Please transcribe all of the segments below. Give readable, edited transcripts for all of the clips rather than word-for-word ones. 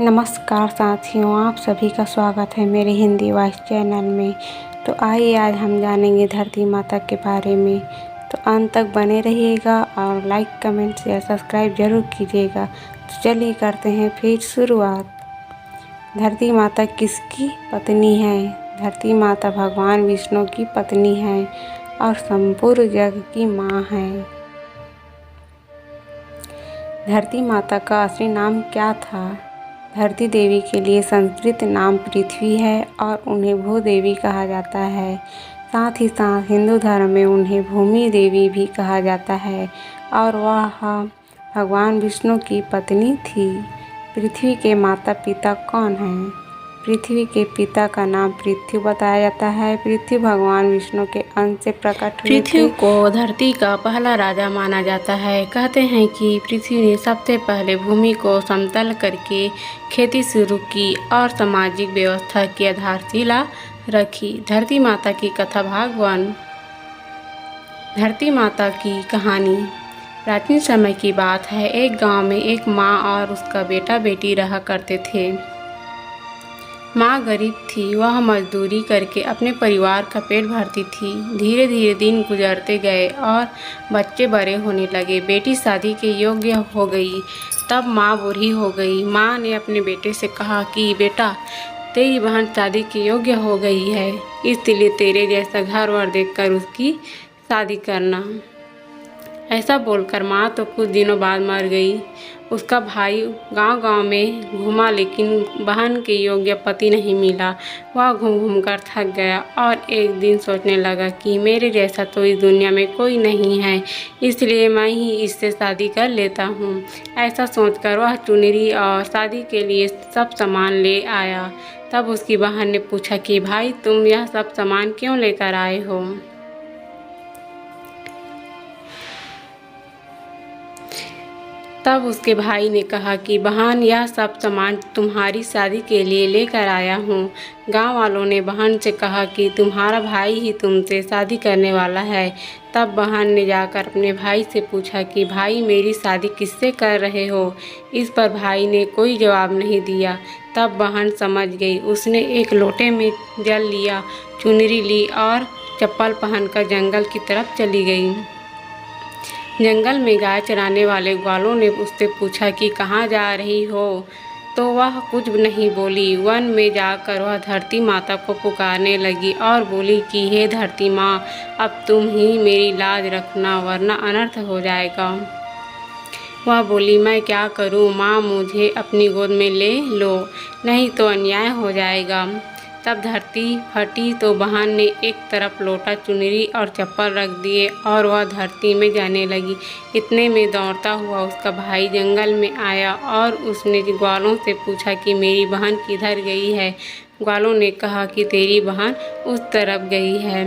नमस्कार साथियों, आप सभी का स्वागत है मेरे हिंदी वॉइस चैनल में। तो आइए आज हम जानेंगे धरती माता के बारे में। तो अंत तक बने रहिएगा और लाइक, कमेंट, शेयर, सब्सक्राइब जरूर कीजिएगा। तो चलिए करते हैं फिर शुरुआत। धरती माता किसकी पत्नी है? धरती माता भगवान विष्णु की पत्नी है और संपूर्ण जग की माँ है। धरती माता का असली नाम क्या था? धरती देवी के लिए संस्कृत नाम पृथ्वी है और उन्हें भूदेवी कहा जाता है। साथ ही साथ हिंदू धर्म में उन्हें भूमि देवी भी कहा जाता है और वह भगवान विष्णु की पत्नी थी। पृथ्वी के माता पिता कौन हैं? पृथ्वी के पिता का नाम पृथ्वी बताया जाता है। पृथ्वी भगवान विष्णु के अंश से प्रकट हुए थे। पृथ्वी को धरती का पहला राजा माना जाता है। कहते हैं कि पृथ्वी ने सबसे पहले भूमि को समतल करके खेती शुरू की और सामाजिक व्यवस्था की आधारशिला रखी। धरती माता की कथा भाग 1। धरती माता की कहानी। प्राचीन समय की बात है। एक गांव में एक माँ और उसका बेटा बेटी रहा करते थे। माँ गरीब थी। वह मजदूरी करके अपने परिवार का पेट भरती थी। धीरे धीरे दिन गुजरते गए और बच्चे बड़े होने लगे। बेटी शादी के योग्य हो गई। तब माँ बूढ़ी हो गई। माँ ने अपने बेटे से कहा कि बेटा, तेरी बहन शादी के योग्य हो गई है, इसलिए तेरे जैसा घर वर देखकर उसकी शादी करना। ऐसा बोलकर माँ तो कुछ दिनों बाद मर गई। उसका भाई गांव-गांव में घूमा लेकिन बहन के योग्य पति नहीं मिला। वह घूम घूम कर थक गया और एक दिन सोचने लगा कि मेरे जैसा तो इस दुनिया में कोई नहीं है, इसलिए मैं ही इससे शादी कर लेता हूँ। ऐसा सोचकर वह चुनरी और शादी के लिए सब सामान ले आया। तब उसकी बहन ने पूछा कि भाई, तुम यह सब सामान क्यों लेकर आए हो? तब उसके भाई ने कहा कि बहन, यह सब सामान तुम्हारी शादी के लिए लेकर आया हूँ। गांव वालों ने बहन से कहा कि तुम्हारा भाई ही तुमसे शादी करने वाला है। तब बहन ने जाकर अपने भाई से पूछा कि भाई, मेरी शादी किससे कर रहे हो? इस पर भाई ने कोई जवाब नहीं दिया। तब बहन समझ गई। उसने एक लोटे में जल लिया, चुनरी ली और चप्पल पहनकर जंगल की तरफ चली गई। जंगल में गाय चराने वाले ग्वालों ने उससे पूछा कि कहाँ जा रही हो? तो वह कुछ नहीं बोली। वन में जाकर वह धरती माता को पुकारने लगी और बोली कि हे धरती माँ, अब तुम ही मेरी लाज रखना, वरना अनर्थ हो जाएगा। वह बोली, मैं क्या करूँ माँ, मुझे अपनी गोद में ले लो, नहीं तो अन्याय हो जाएगा। तब धरती फटी तो बहन ने एक तरफ लोटा, चुनरी और चप्पल रख दिए और वह धरती में जाने लगी। इतने में दौड़ता हुआ उसका भाई जंगल में आया और उसने ग्वालों से पूछा कि मेरी बहन किधर गई है? ग्वालों ने कहा कि तेरी बहन उस तरफ गई है।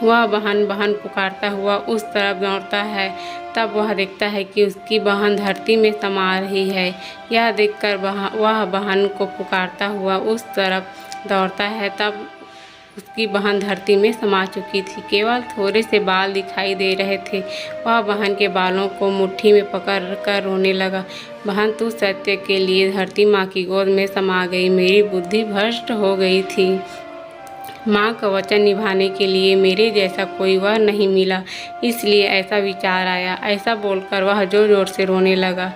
वह बहन बहन पुकारता हुआ उस तरफ दौड़ता है। तब वह देखता है कि उसकी बहन धरती में समा रही है। यह देखकर वह बहन को पुकारता हुआ उस तरफ दौड़ता है। तब उसकी बहन धरती में समा चुकी थी। केवल थोड़े से बाल दिखाई दे रहे थे। वह बहन के बालों को मुट्ठी में पकड़कर रोने लगा। बहन, तू सत्य के लिए धरती माँ की गोद में समा गई। मेरी बुद्धि भ्रष्ट हो गई थी। माँ का वचन निभाने के लिए मेरे जैसा कोई वर नहीं मिला, इसलिए ऐसा विचार आया। ऐसा बोलकर वह जोर जोर से रोने लगा।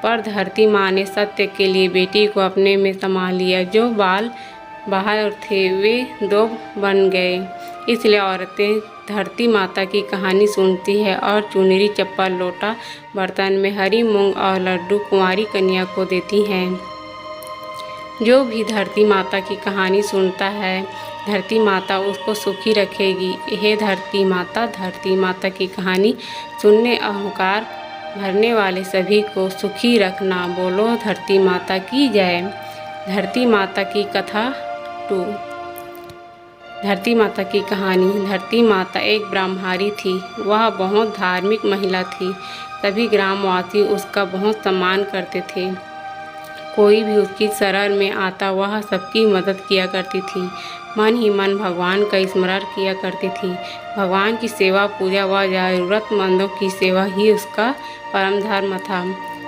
पर धरती माँ ने सत्य के लिए बेटी को अपने में समा लिया। जो बाल बाहर थे वे दो बन गए। इसलिए औरतें धरती माता की कहानी सुनती है और चुनरी, चप्पल, लोटा, बर्तन में हरी मूंग और लड्डू कुंवारी कन्या को देती हैं। जो भी धरती माता की कहानी सुनता है, धरती माता उसको सुखी रखेगी। हे धरती माता की कहानी सुनने अहंकार भरने वाले सभी को सुखी रखना। बोलो धरती माता की जय। धरती माता की कथा 2। धरती माता की कहानी। धरती माता एक ब्रह्मचारी थी। वह बहुत धार्मिक महिला थी। सभी ग्रामवासी उसका बहुत सम्मान करते थे। कोई भी उसकी शरण में आता वह सबकी मदद किया करती थी। मन ही मन भगवान का स्मरण किया करती थी। भगवान की सेवा, पूजा व ज़रूरतमंदों की सेवा ही उसका परम धर्म था।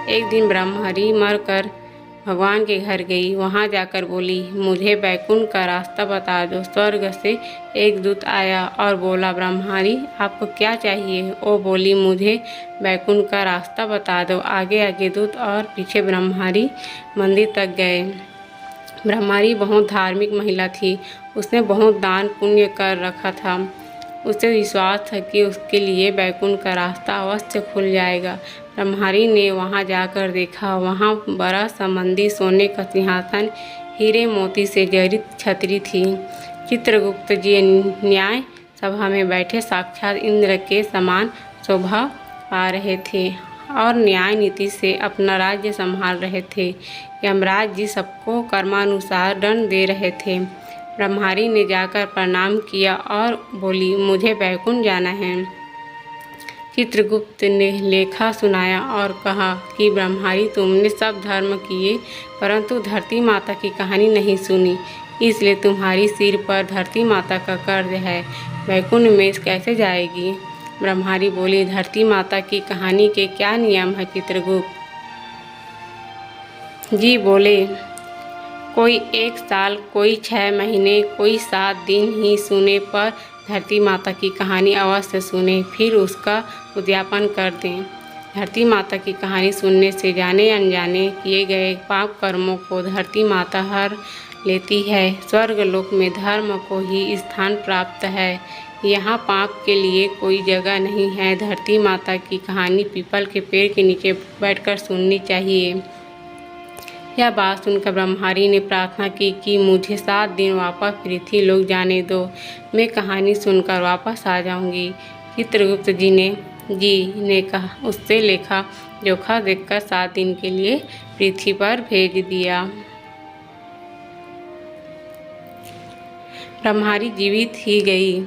एक दिन ब्रह्मचारी मरकर भगवान के घर गई। वहाँ जाकर बोली, मुझे बैकुंठ का रास्ता बता दो। स्वर्ग से एक दूत आया और बोला, ब्रह्मारी आपको क्या चाहिए? वो बोली, मुझे बैकुंठ का रास्ता बता दो। आगे आगे दूत और पीछे ब्रह्मारी मंदिर तक गए। ब्रह्मारी बहुत धार्मिक महिला थी। उसने बहुत दान पुण्य कर रखा था। उसे विश्वास था कि उसके लिए बैकुंठ का रास्ता अवश्य खुल जाएगा। ब्रह्मारी ने वहां जाकर देखा। वहां बड़ा सा मंदिर, सोने का सिंहासन, हीरे मोती से जड़ित छतरी थी। चित्रगुप्त जी न्याय सभा में बैठे साक्षात इंद्र के समान शोभा पा रहे थे और न्याय नीति से अपना राज्य संभाल रहे थे। यमराज जी सबको कर्मानुसार दंड दे रहे थे। ब्रह्मारी ने जाकर प्रणाम किया और बोली, मुझे बैकुंठ जाना है। चित्रगुप्त ने लेखा सुनाया और कहा कि ब्रह्मारी, तुमने सब धर्म किए परंतु धरती माता की कहानी नहीं सुनी, इसलिए तुम्हारी सिर पर धरती माता का कर्ज है। बैकुंठ में कैसे जाएगी? ब्रह्मारी बोली, धरती माता की कहानी के क्या नियम है? चित्रगुप्त जी बोले, कोई 1 साल, कोई 6 महीने, कोई 7 दिन ही सुने पर धरती माता की कहानी अवश्य सुने, फिर उसका उद्यापन कर दें। धरती माता की कहानी सुनने से जाने अनजाने किए गए पाप कर्मों को धरती माता हर लेती है। स्वर्ग लोक में धर्म को ही स्थान प्राप्त है। यहाँ पाप के लिए कोई जगह नहीं है। धरती माता की कहानी पीपल के पेड़ के नीचे बैठकर सुननी चाहिए। यह बात सुनकर ब्रह्मारी ने प्रार्थना की कि मुझे 7 दिन वापस पृथ्वी लोक जाने दो, मैं कहानी सुनकर वापस आ जाऊंगी। चित्रगुप्त जी ने कहा, उससे लेखा जोखा देखकर 7 दिन के लिए पृथ्वी पर भेज दिया। ब्रह्मारी जीवित ही गई।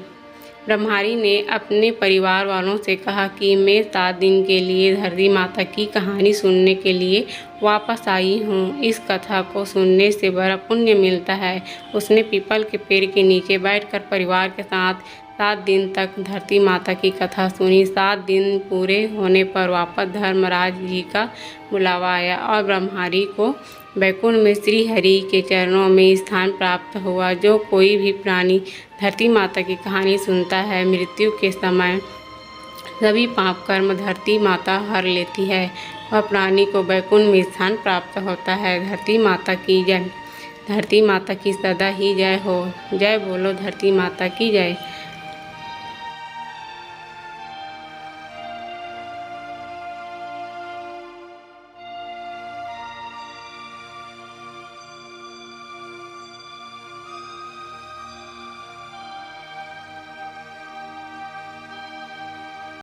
ब्रह्मारी ने अपने परिवार वालों से कहा कि मैं 7 दिन के लिए धरती माता की कहानी सुनने के लिए वापस आई हूँ। इस कथा को सुनने से बड़ा पुण्य मिलता है। उसने पीपल के पेड़ के नीचे बैठकर परिवार के साथ 7 दिन तक धरती माता की कथा सुनी। 7 दिन पूरे होने पर वापस धर्मराज जी का बुलावा आया और ब्रह्मारी को बैकुंठ में श्री हरि के चरणों में स्थान प्राप्त हुआ। जो कोई भी प्राणी धरती माता की कहानी सुनता है, मृत्यु के समय सभी पाप कर्म धरती माता हर लेती है। वह प्राणी को बैकुंठ में स्थान प्राप्त होता है। धरती माता की जय। धरती माता की सदा ही जय हो। जय बोलो धरती माता की जय।